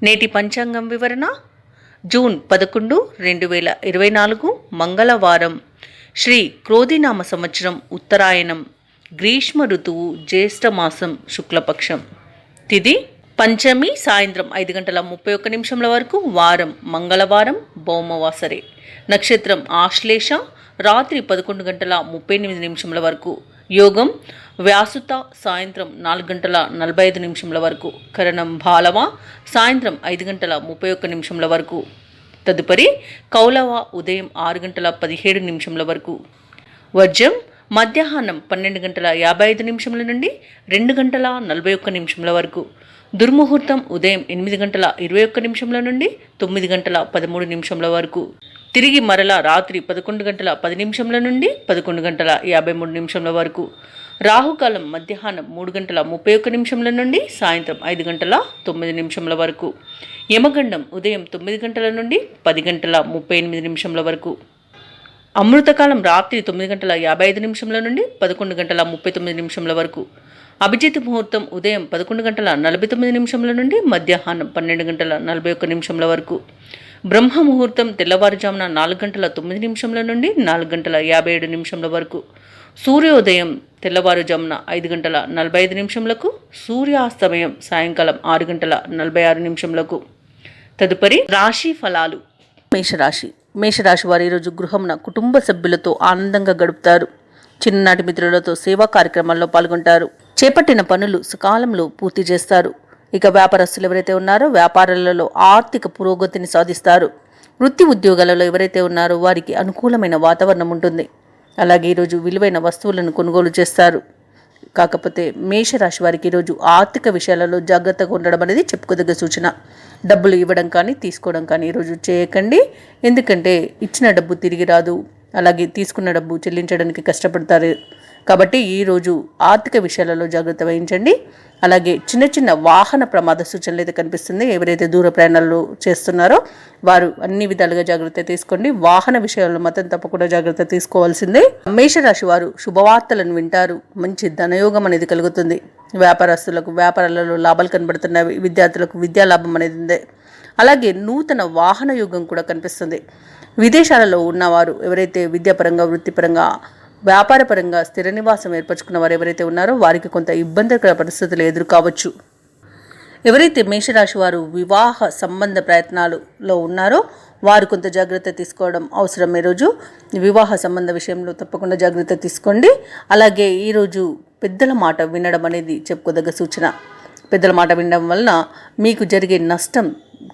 నేటి పంచాంగం వివరణ జూన్ 11, 2024 మంగళవారం. శ్రీ క్రోధినామ సంవత్సరం ఉత్తరాయణం, గ్రీష్మ ఋతువు, జ్యేష్ఠమాసం, శుక్లపక్షం. తిథి పంచమి సాయంత్రం 5:31 వరకు. వారం మంగళవారం, భౌమవాసరే. నక్షత్రం ఆశ్లేష, రాత్రి 11:38 వరకు. యోగం వ్యాసుత, సాయంత్రం 4:45 వరకు. కరణం బాలవ, సాయంత్రం 5:31 వరకు. తదుపరి కౌలవ, ఉదయం 6:17 వరకు. వర్జం మధ్యాహ్నం 12:55 నుండి 2:41 వరకు. దుర్ముహూర్తం ఉదయం 8:21 నుండి 9:13 వరకు. తిరిగి మరలా రాత్రి 11:10 నుండి 11:53 వరకు. రాహుకాలం మధ్యాహ్నం 3:31 నుండి సాయంత్రం 5:09 వరకు. యమగండం ఉదయం 9 నుండి 10:38 వరకు. అమృతకాలం రాత్రి 9:55 నుండి 11:39 వరకు. అభిజిత్ ముహూర్తం ఉదయం 11:49 నుండి మధ్యాహ్నం 12:41 వరకు. బ్రహ్మ ముహూర్తం తెల్లవారుజామున 4:09 నుండి 4:57 వరకు. సూర్యోదయం తెల్లవారుజామున 5:45 సూర్యాస్తమయం సాయంకాలం 6:46. తదుపరి రాశి ఫలాలు. మేషరాశి వారు ఈరోజు గృహమున కుటుంబ సభ్యులతో ఆనందంగా గడుపుతారు. చిన్ననాటి మిత్రులతో సేవా కార్యక్రమాల్లో పాల్గొంటారు. చేపట్టిన పనులు సకాలంలో పూర్తి చేస్తారు. ఇక వ్యాపారస్తులు ఎవరైతే ఉన్నారో వ్యాపారాలలో ఆర్థిక పురోగతిని సాధిస్తారు. వృత్తి ఉద్యోగాలలో ఎవరైతే ఉన్నారో వారికి అనుకూలమైన వాతావరణం ఉంటుంది. అలాగే ఈరోజు విలువైన వస్తువులను కొనుగోలు చేస్తారు. కాకపోతే మేషరాశి వారికి ఈరోజు ఆర్థిక విషయాలలో జాగ్రత్తగా ఉండడం అనేది చెప్పుకోదగ్గ సూచన. డబ్బులు ఇవ్వడం కానీ తీసుకోవడం కానీ ఈరోజు చేయకండి. ఎందుకంటే ఇచ్చిన డబ్బు తిరిగి రాదు. అలాగే తీసుకున్న డబ్బు చెల్లించడానికి కష్టపడతారు. కాబట్టి ఈరోజు ఆర్థిక విషయాలలో జాగ్రత్త వహించండి. అలాగే చిన్న చిన్న వాహన ప్రమాద సూచనలు అయితే కనిపిస్తుంది. ఎవరైతే దూర ప్రయాణాలు చేస్తున్నారో వారు అన్ని విధాలుగా జాగ్రత్త తీసుకోండి. వాహన విషయాల్లో మాత్రం తప్పకుండా జాగ్రత్త తీసుకోవాల్సిందే. మేషరాశి వారు శుభవార్తలను వింటారు. మంచి ధనయోగం అనేది కలుగుతుంది. వ్యాపారస్తులకు వ్యాపారాలలో లాభాలు కనబడుతున్నాయి. విద్యార్థులకు విద్యా లాభం అనేది ఉంది. అలాగే నూతన వాహన యోగం కూడా కనిపిస్తుంది. విదేశాలలో ఉన్నవారు ఎవరైతే విద్యాపరంగా, వృత్తిపరంగా, వ్యాపారపరంగా స్థిర నివాసం ఏర్పరచుకున్న వారు ఎవరైతే ఉన్నారో వారికి కొంత ఇబ్బందికర పరిస్థితులు ఎదురు కావచ్చు. ఎవరైతే మేషరాశి వారు వివాహ సంబంధ ప్రయత్నాలలో ఉన్నారో వారు కొంత జాగ్రత్త తీసుకోవడం అవసరం. ఈరోజు వివాహ సంబంధ విషయంలో తప్పకుండా జాగ్రత్త తీసుకోండి. అలాగే ఈరోజు పెద్దల మాట వినడం అనేది చెప్పుకోదగ్గ సూచన. పెద్దల మాట వినడం వలన మీకు జరిగే నష్టం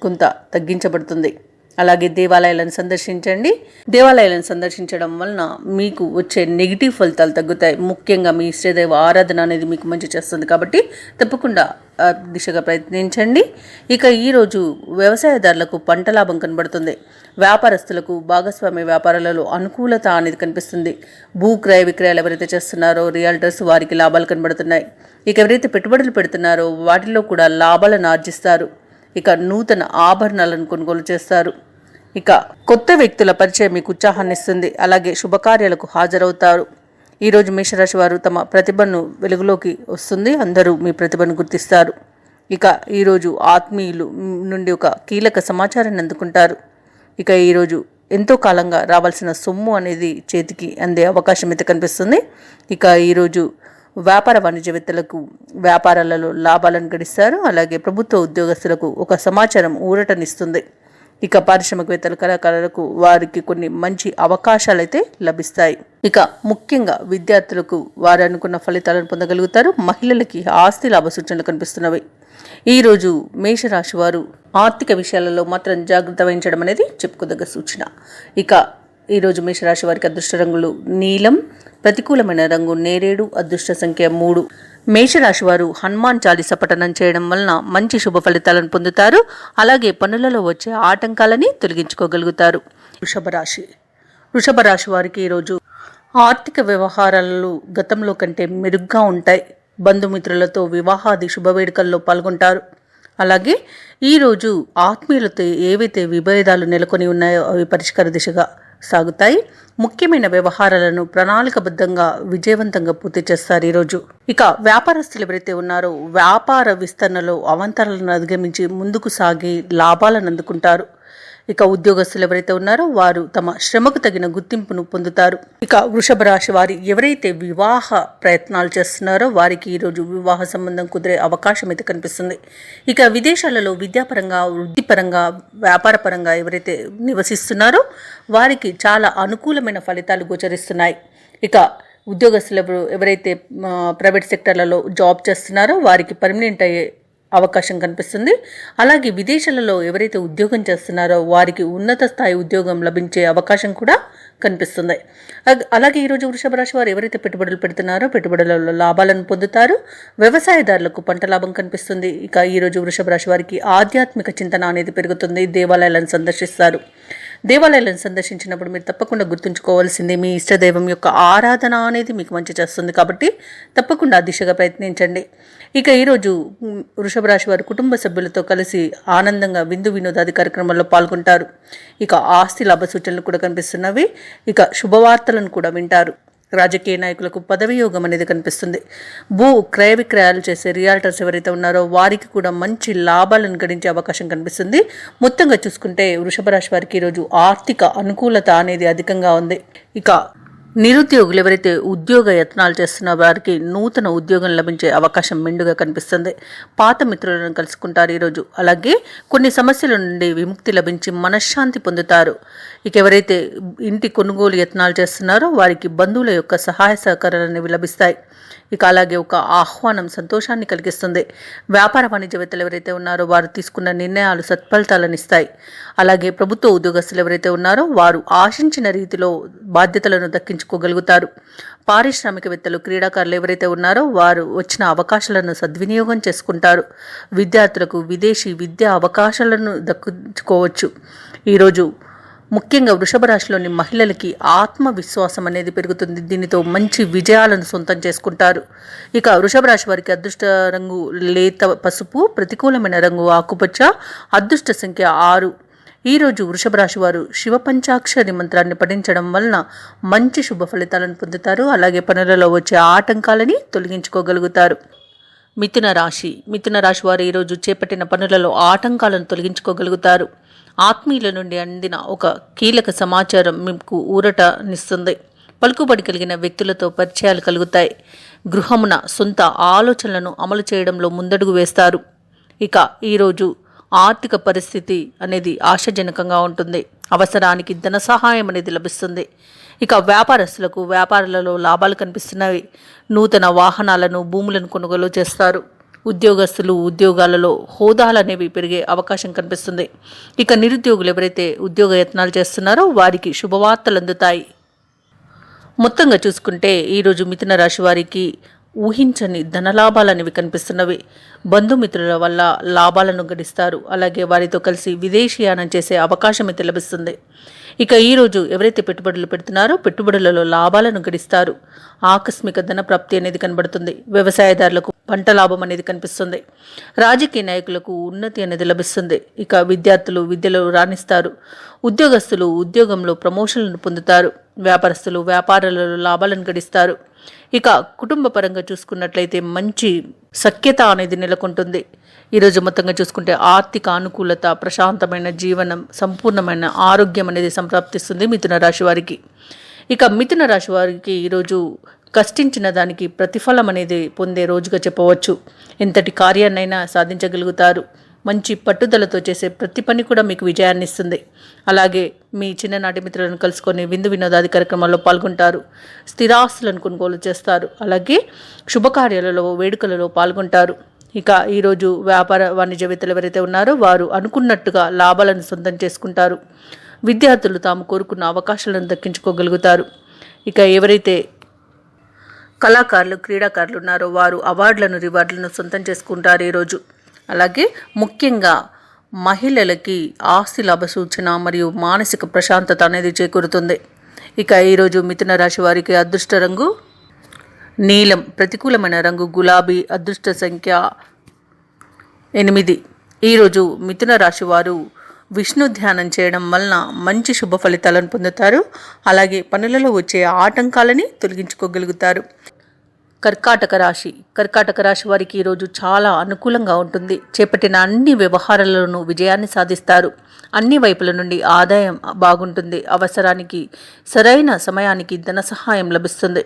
కొంత తగ్గించబడుతుంది. అలాగే దేవాలయాలను సందర్శించండి. దేవాలయాలను సందర్శించడం వలన మీకు వచ్చే నెగిటివ్ ఫలితాలు తగ్గుతాయి. ముఖ్యంగా మీ ఇష్టదైవ ఆరాధన అనేది మీకు మంచి చేస్తుంది. కాబట్టి తప్పకుండా దిశగా ప్రయత్నించండి. ఇక ఈరోజు వ్యవసాయదారులకు పంట లాభం కనబడుతుంది. వ్యాపారస్తులకు భాగస్వామ్య వ్యాపారాలలో అనుకూలత అనేది కనిపిస్తుంది. భూ క్రయ విక్రయాలు ఎవరైతే చేస్తున్నారో రియాల్టర్స్ వారికి లాభాలు కనబడుతున్నాయి. ఇక ఎవరైతే పెట్టుబడులు పెడుతున్నారో వాటిలో కూడా లాభాలను ఆర్జిస్తారు. ఇక నూతన ఆభరణాలను కొనుగోలు చేస్తారు. ఇక కొత్త వ్యక్తుల పరిచయం మీకు ఉత్సాహాన్ని ఇస్తుంది. అలాగే శుభకార్యాలకు హాజరవుతారు. ఈరోజు మేషరాశి వారు తమ ప్రతిభను వెలుగులోకి వస్తుంది. అందరూ మీ ప్రతిభను గుర్తిస్తారు. ఇక ఈరోజు ఆత్మీయులు నుండి ఒక కీలక సమాచారాన్ని అందుకుంటారు. ఇక ఈరోజు ఎంతో కాలంగా రావాల్సిన సొమ్ము అనేది చేతికి అందే అవకాశం అయితే కనిపిస్తుంది. ఇక ఈరోజు వ్యాపార వాణిజ్యవేత్తలకు వ్యాపారాలలో లాభాలను గడిస్తారు. అలాగే ప్రభుత్వ ఉద్యోగస్తులకు ఒక సమాచారం ఊరటనిస్తుంది. ఇక పారిశ్రామికవేత్తలు, కళాకారులకు వారికి కొన్ని మంచి అవకాశాలు అయితే లభిస్తాయి. ఇక ముఖ్యంగా విద్యార్థులకు వారు అనుకున్న ఫలితాలను పొందగలుగుతారు. మహిళలకి ఆస్తి లాభ సూచనలు కనిపిస్తున్నవి. ఈరోజు మేషరాశి వారు ఆర్థిక విషయాలలో మాత్రం జాగ్రత్త వహించడం అనేది చెప్పుకోదగ్గ సూచన. ఇక ఈరోజు మేషరాశి వారికి అదృష్ట రంగులు నీలం, ప్రతికూలమైన రంగు నేరేడు, అదృష్ట సంఖ్య 3. మేషరాశి వారు హనుమాన్ చాలీస పఠనం చేయడం వలన మంచి శుభ ఫలితాలను పొందుతారు. అలాగే పనులలో వచ్చే ఆటంకాలని తొలగించుకోగలుగుతారు. వృషభ రాశి వారికి ఈరోజు ఆర్థిక వ్యవహారాలు గతంలో కంటే మెరుగ్గా ఉంటాయి. బంధుమిత్రులతో వివాహాది శుభవేడుకల్లో పాల్గొంటారు. అలాగే ఈరోజు ఆత్మీయులతో ఏవైతే విభేదాలు నెలకొని ఉన్నాయో అవి పరిష్కార దిశగా సాగుతాయి. ముఖ్యమైన వ్యవహారాలను ప్రణాళికబద్ధంగా విజయవంతంగా పూర్తి చేస్తారు ఈరోజు. ఇక వ్యాపారస్తులు ఎవరైతే ఉన్నారో వ్యాపార విస్తరణలో అవాంతరాలను అధిగమించి ముందుకు సాగి లాభాలను అందుకుంటారు. ఇక ఉద్యోగస్తులు ఎవరైతే ఉన్నారో వారు తమ శ్రమకు తగిన గుర్తింపును పొందుతారు. ఇక వృషభ రాశి వారి ఎవరైతే వివాహ ప్రయత్నాలు చేస్తున్నారో వారికి ఈరోజు వివాహ సంబంధం కుదిరే అవకాశం అయితే కనిపిస్తుంది. ఇక విదేశాలలో విద్యాపరంగా, వృత్తిపరంగా, వ్యాపార పరంగా ఎవరైతే నివసిస్తున్నారో వారికి చాలా అనుకూలమైన ఫలితాలు గోచరిస్తున్నాయి. ఇక ఉద్యోగస్తులు ఎవరైతే ప్రైవేట్ సెక్టర్లలో జాబ్ చేస్తున్నారో వారికి పర్మనెంట్ అయ్యే అవకాశం కనిపిస్తుంది. అలాగే విదేశాలలో ఎవరైతే ఉద్యోగం చేస్తున్నారో వారికి ఉన్నత స్థాయి ఉద్యోగం లభించే అవకాశం కూడా కనిపిస్తుంది. అలాగే ఈరోజు వృషభ రాశి వారు ఎవరైతే పెట్టుబడులు పెడుతున్నారో పెట్టుబడులలో లాభాలను పొందుతారు. వ్యవసాయదారులకు పంట లాభం కనిపిస్తుంది. ఇక ఈరోజు వృషభ రాశి వారికి ఆధ్యాత్మిక చింతన అనేది పెరుగుతుంది. దేవాలయాలను సందర్శిస్తారు. దేవాలయాలను సందర్శించినప్పుడు మీరు తప్పకుండా గుర్తుంచుకోవాల్సింది మీ ఇష్టదైవం యొక్క ఆరాధన అనేది మీకు మంచి చేస్తుంది. కాబట్టి తప్పకుండా ఆ దిశగా ప్రయత్నించండి. ఇక ఈరోజు వృషభ రాశి వారు కుటుంబ సభ్యులతో కలిసి ఆనందంగా విందు వినోదాది కార్యక్రమాల్లో పాల్గొంటారు. ఇక ఆస్తి లాభ సూచనలు కూడా కనిపిస్తున్నవి. ఇక శుభవార్తలను కూడా వింటారు. రాజకీయ నాయకులకు పదవి యోగం అనేది కనిపిస్తుంది. భూ క్రయ విక్రయాలు చేసే రియాల్టర్స్ ఎవరైతే ఉన్నారో వారికి కూడా మంచి లాభాలను గడించే అవకాశం కనిపిస్తుంది. మొత్తంగా చూసుకుంటే వృషభ రాశి వారికి ఈరోజు ఆర్థిక అనుకూలత అనేది అధికంగా ఉంది. ఇక నిరుద్యోగులు ఎవరైతే ఉద్యోగ యత్నాలు చేస్తున్న వారికి నూతన ఉద్యోగం లభించే అవకాశం మెండుగా కనిపిస్తుంది. పాత మిత్రులను కలుసుకుంటారు ఈరోజు. అలాగే కొన్ని సమస్యల నుండి విముక్తి లభించి మనశ్శాంతి పొందుతారు. ఇక ఎవరైతే ఇంటి కొనుగోలు యత్నాలు చేస్తున్నారో వారికి బంధువుల యొక్క సహాయ సహకారాలు లభిస్తాయి. ఇక అలాగే ఒక ఆహ్వానం సంతోషాన్ని కలిగిస్తుంది. వ్యాపార వాణిజ్యవేత్తలు ఎవరైతే ఉన్నారో వారు తీసుకున్న నిర్ణయాలు సత్ఫలితాలను ఇస్తాయి. అలాగే ప్రభుత్వ ఉద్యోగస్తులు ఎవరైతే ఉన్నారో వారు ఆశించిన రీతిలో బాధ్యతలను దక్కించుకోగలుగుతారు. పారిశ్రామికవేత్తలు, క్రీడాకారులు ఎవరైతే ఉన్నారో వారు వచ్చిన అవకాశాలను సద్వినియోగం చేసుకుంటారు. విద్యార్థులకు విదేశీ విద్యా అవకాశాలను దక్కించుకోవచ్చు. ఈరోజు ముఖ్యంగా వృషభ రాశిలోని మహిళలకి ఆత్మవిశ్వాసం అనేది పెరుగుతుంది. దీనితో మంచి విజయాలను సొంతం చేసుకుంటారు. ఇక వృషభ రాశి వారికి అదృష్ట రంగు లేత పసుపు, ప్రతికూలమైన రంగు ఆకుపచ్చ, అదృష్ట సంఖ్య 6. ఈరోజు వృషభ రాశి వారు శివ పంచాక్షరి మంత్రాన్ని పఠించడం వలన మంచి శుభ ఫలితాలను పొందుతారు. అలాగే పనులలో వచ్చే ఆటంకాలని తొలగించుకోగలుగుతారు. మిథున రాశి వారు ఈరోజు చేపట్టిన పనులలో ఆటంకాలను తొలగించుకోగలుగుతారు. ఆత్మీయుల నుండి అందిన ఒక కీలక సమాచారం మీకు ఊరటనిస్తుంది. పలుకుబడి కలిగిన వ్యక్తులతో పరిచయాలు కలుగుతాయి. గృహమున సొంత ఆలోచనలను అమలు చేయడంలో ముందడుగు వేస్తారు. ఇక ఈరోజు ఆర్థిక పరిస్థితి అనేది ఆశాజనకంగా ఉంటుంది. అవసరానికి ధన సహాయం అనేది లభిస్తుంది. ఇక వ్యాపారస్తులకు వ్యాపారాలలో లాభాలు కనిపిస్తున్నాయి. నూతన వాహనాలను, భూములను కొనుగోలు చేస్తారు. ఉద్యోగస్తులు ఉద్యోగాలలో హోదాలు అనేవి పెరిగే అవకాశం కనిపిస్తుంది. ఇక నిరుద్యోగులు ఎవరైతే ఉద్యోగ యత్నాలు చేస్తున్నారో వారికి శుభవార్తలు అందుతాయి. మొత్తంగా చూసుకుంటే ఈరోజు మిథున రాశి వారికి ఊహించని ధనలాభాలు అనేవి కనిపిస్తున్నవి. బంధుమిత్రుల వల్ల లాభాలను గడిస్తారు. అలాగే వారితో కలిసి విదేశీయానం చేసే అవకాశం అయితే లభిస్తుంది. ఇక ఈరోజు ఎవరైతే పెట్టుబడులు పెడుతున్నారో పెట్టుబడులలో లాభాలను గడిస్తారు. ఆకస్మిక ధన ప్రాప్తి అనేది కనబడుతుంది. వ్యవసాయదారులకు పంట లాభం అనేది కనిపిస్తుంది. రాజకీయ నాయకులకు ఉన్నతి అనేది లభిస్తుంది. ఇక విద్యార్థులు విద్యలో రాణిస్తారు. ఉద్యోగస్తులు ఉద్యోగంలో ప్రమోషన్లను పొందుతారు. వ్యాపారస్తులు వ్యాపారాలలో లాభాలను గడిస్తారు. ఇక కుటుంబ పరంగా చూసుకున్నట్లయితే మంచి సఖ్యత అనేది నెలకొంటుంది. ఈరోజు మొత్తంగా చూసుకుంటే ఆర్థిక అనుకూలత, ప్రశాంతమైన జీవనం, సంపూర్ణమైన ఆరోగ్యం అనేది సంప్రాప్తిస్తుంది మిథున రాశి వారికి. ఇక మిథున రాశి వారికి ఈరోజు కష్టించిన దానికి ప్రతిఫలం అనేది పొందే రోజుగా చెప్పవచ్చు. ఎంతటి కార్యాన్నైనా సాధించగలుగుతారు. మంచి పట్టుదలతో చేసే ప్రతి పని కూడా మీకు విజయాన్ని ఇస్తుంది. అలాగే మీ చిన్ననాటి మిత్రులను కలుసుకొని విందు వినోదాది కార్యక్రమాల్లో పాల్గొంటారు. స్థిరాస్తులను కొనుగోలు చేస్తారు. అలాగే శుభకార్యాలలో, వేడుకలలో పాల్గొంటారు. ఇక ఈరోజు వ్యాపార వాణిజ్యవేత్తలు ఎవరైతే ఉన్నారో వారు అనుకున్నట్టుగా లాభాలను సొంతం చేసుకుంటారు. విద్యార్థులు తాము కోరుకున్న అవకాశాలను దక్కించుకోగలుగుతారు. ఇక ఎవరైతే కళాకారులు, క్రీడాకారులు ఉన్నారో వారు అవార్డులను, రివార్డులను సొంతం చేసుకుంటారు ఈరోజు. అలాగే ముఖ్యంగా మహిళలకి ఆస్తి లాభ సూచన మరియు మానసిక ప్రశాంతత అనేది చేకూరుతుంది. ఇక ఈరోజు మిథున రాశి వారికి అదృష్ట రంగు నీలం, ప్రతికూలమైన రంగు గులాబీ, అదృష్ట సంఖ్య 8. ఈరోజు మిథున రాశి వారు విష్ణు ధ్యానం చేయడం వలన మంచి శుభ ఫలితాలను పొందుతారు. అలాగే పనులలో వచ్చే ఆటంకాలని తొలగించుకోగలుగుతారు. కర్కాటక రాశి వారికి ఈరోజు చాలా అనుకూలంగా ఉంటుంది. చేపట్టిన అన్ని వ్యవహారాలను విజయాన్ని సాధిస్తారు. అన్ని వైపుల నుండి ఆదాయం బాగుంటుంది. అవసరానికి సరైన సమయానికి ధన సహాయం లభిస్తుంది.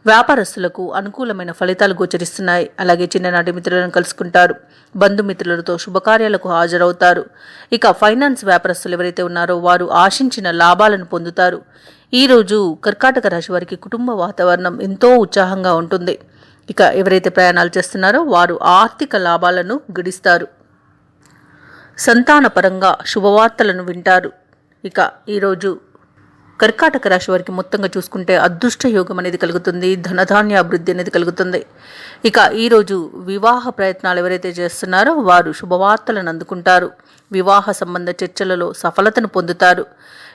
వ్యాపారస్తులకు అనుకూలమైన ఫలితాలు గోచరిస్తున్నాయి. అలాగే చిన్ననాటి మిత్రులను కలుసుకుంటారు. బంధుమిత్రులతో శుభకార్యాలకు హాజరవుతారు. ఇక ఫైనాన్స్ వ్యాపారస్తులు ఎవరైతే ఉన్నారో వారు ఆశించిన లాభాలను పొందుతారు. ఈరోజు కర్కాటక రాశి వారికి కుటుంబ వాతావరణం ఎంతో ఉత్సాహంగా ఉంటుంది. ఇక ఎవరైతే ప్రయాణాలు చేస్తున్నారో వారు ఆర్థిక లాభాలను గడిస్తారు. సంతానపరంగా శుభవార్తలను వింటారు. ఇక ఈరోజు కర్కాటక రాశి వారికి మొత్తంగా చూసుకుంటే అదృష్ట యోగం అనేది కలుగుతుంది. ధనధాన్య అభివృద్ధి అనేది కలుగుతుంది. ఇక ఈరోజు వివాహ ప్రయత్నాలు ఎవరైతే చేస్తున్నారో వారు శుభవార్తలను అందుకుంటారు. వివాహ సంబంధ చర్చలలో సఫలతను పొందుతారు.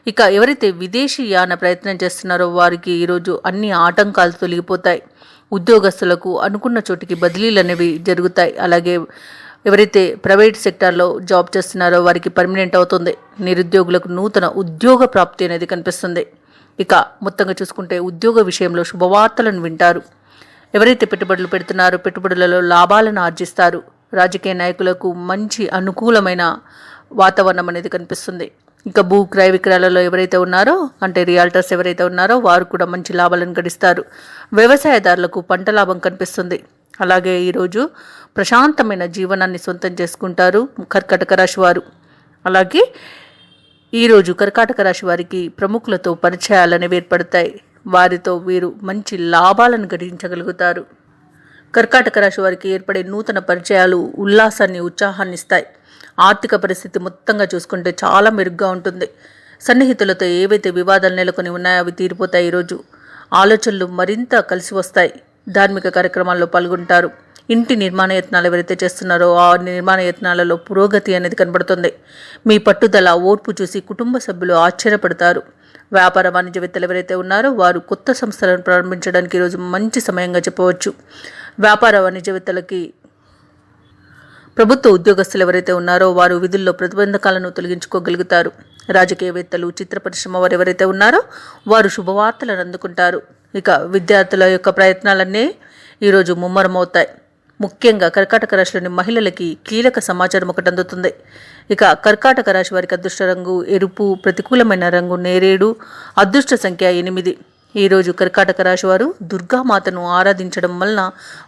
ఇక ఎవరైతే విదేశీ యాన ప్రయత్నం చేస్తున్నారో వారికి ఈరోజు అన్ని ఆటంకాలు తొలగిపోతాయి. ఉద్యోగస్తులకు అనుకున్న చోటికి బదిలీలు అనేవి జరుగుతాయి. అలాగే ఎవరైతే ప్రైవేట్ సెక్టార్లో జాబ్ చేస్తున్నారో వారికి పర్మనెంట్ అవుతుంది. నిరుద్యోగులకు నూతన ఉద్యోగ ప్రాప్తి అనేది కనిపిస్తుంది. ఇక మొత్తంగా చూసుకుంటే ఉద్యోగ విషయంలో శుభవార్తలను వింటారు. ఎవరైతే పెట్టుబడులు పెడుతున్నారో పెట్టుబడులలో లాభాలను ఆర్జిస్తారు. రాజకీయ నాయకులకు మంచి అనుకూలమైన వాతావరణం అనేది కనిపిస్తుంది. ఇంకా భూ క్రయ విక్రయాలలో ఎవరైతే ఉన్నారో అంటే రియాల్టర్స్ ఎవరైతే ఉన్నారో వారు కూడా మంచి లాభాలను గడిస్తారు. వ్యవసాయదారులకు పంట లాభం కనిపిస్తుంది. అలాగే ఈరోజు ప్రశాంతమైన జీవనాన్ని సొంతం చేసుకుంటారు కర్కాటక రాశి వారు. అలాగే ఈరోజు కర్కాటక రాశి వారికి ప్రముఖులతో పరిచయాలనేవి ఏర్పడతాయి. వారితో వీరు మంచి లాభాలను గడించగలుగుతారు. కర్కాటక రాశి వారికి ఏర్పడే నూతన పరిచయాలు ఉల్లాసాన్ని ఉత్సాహాన్ని ఇస్తాయి. ఆర్థిక పరిస్థితి మొత్తంగా చూసుకుంటే చాలా మెరుగ్గా ఉంటుంది. సన్నిహితులతో ఏవైతే వివాదాలు నెలకొని ఉన్నాయో అవి తీరిపోతాయి. ఈరోజు ఆలోచనలు మరింత కలిసి వస్తాయి. ధార్మిక కార్యక్రమాల్లో పాల్గొంటారు. ఇంటి నిర్మాణ యత్నాలు ఎవరైతే చేస్తున్నారో ఆ నిర్మాణ యత్నాలలో పురోగతి అనేది కనబడుతుంది. మీ పట్టుదల ఓర్పు చూసి కుటుంబ సభ్యులు ఆశ్చర్యపడతారు. వ్యాపార వాణిజ్యవేత్తలు ఎవరైతే ఉన్నారో వారు కొత్త సంస్థలను ప్రారంభించడానికి ఈరోజు మంచి సమయంగా చెప్పవచ్చు. వ్యాపార వాణిజ్యవేత్తలకి ప్రభుత్వ ఉద్యోగస్తులు ఎవరైతే ఉన్నారో వారు విధుల్లో ప్రతిబంధకాలను తొలగించుకోగలుగుతారు. రాజకీయవేత్తలు చిత్ర పరిశ్రమ వారు ఎవరైతే ఉన్నారో వారు శుభవార్తలను అందుకుంటారు. ఇక విద్యార్థుల యొక్క ప్రయత్నాలన్నీ ఈరోజు ముమ్మరమవుతాయి. ముఖ్యంగా కర్కాటక రాశిలోని మహిళలకి కీలక సమాచారం ఒకటి అందుతుంది. ఇక కర్కాటక రాశి వారికి అదృష్ట రంగు ఎరుపు, ప్రతికూలమైన రంగు నేరేడు, అదృష్ట సంఖ్య 8. ఈరోజు కర్కాటక రాశి వారు దుర్గామాతను ఆరాధించడం వలన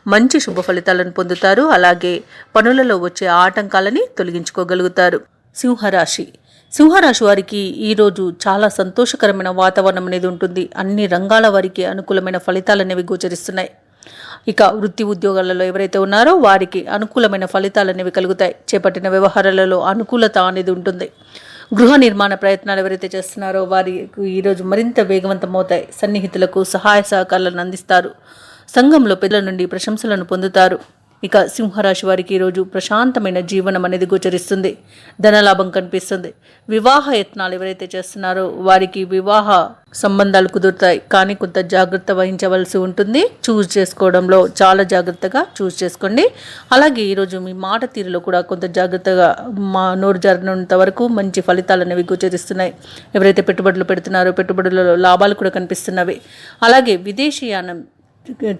మంచి శుభ ఫలితాలను పొందుతారు. అలాగే పనులలో వచ్చే ఆటంకాలని తొలగించుకోగలుగుతారు. సింహరాశి వారికి ఈరోజు చాలా సంతోషకరమైన వాతావరణం అనేది ఉంటుంది. అన్ని రంగాల వారికి అనుకూలమైన ఫలితాలు అనేవి గోచరిస్తున్నాయి. ఇక వృత్తి ఉద్యోగాలలో ఎవరైతే ఉన్నారో వారికి అనుకూలమైన ఫలితాలు అనేవి కలుగుతాయి. చేపట్టిన వ్యవహారాలలో అనుకూలత అనేది ఉంటుంది. గృహ నిర్మాణ ప్రయత్నాలు ఎవరైతే చేస్తున్నారో వారికి ఈరోజు మరింత వేగవంతమవుతాయి. సన్నిహితులకు సహాయ సహకారాలను అందిస్తారు. సంఘంలో పెద్దల నుండి ప్రశంసలను పొందుతారు. ఇక సింహరాశి వారికి ఈరోజు ప్రశాంతమైన జీవనం అనేది గోచరిస్తుంది. ధనలాభం కనిపిస్తుంది. వివాహ యత్నాలు ఎవరైతే చేస్తున్నారో వారికి వివాహ సంబంధాలు కుదురుతాయి. కానీ కొంత జాగ్రత్త వహించవలసి ఉంటుంది. చూస్ చేసుకోవడంలో చాలా జాగ్రత్తగా చూస్ చేసుకోండి. అలాగే ఈరోజు మీ మాట తీరులో కూడా కొంత జాగ్రత్తగా నోరు జారినంత వరకు మంచి ఫలితాలు అనేవి గోచరిస్తున్నాయి. ఎవరైతే పెట్టుబడులు పెడుతున్నారో పెట్టుబడులలో లాభాలు కూడా కనిపిస్తున్నవి. అలాగే విదేశీయానం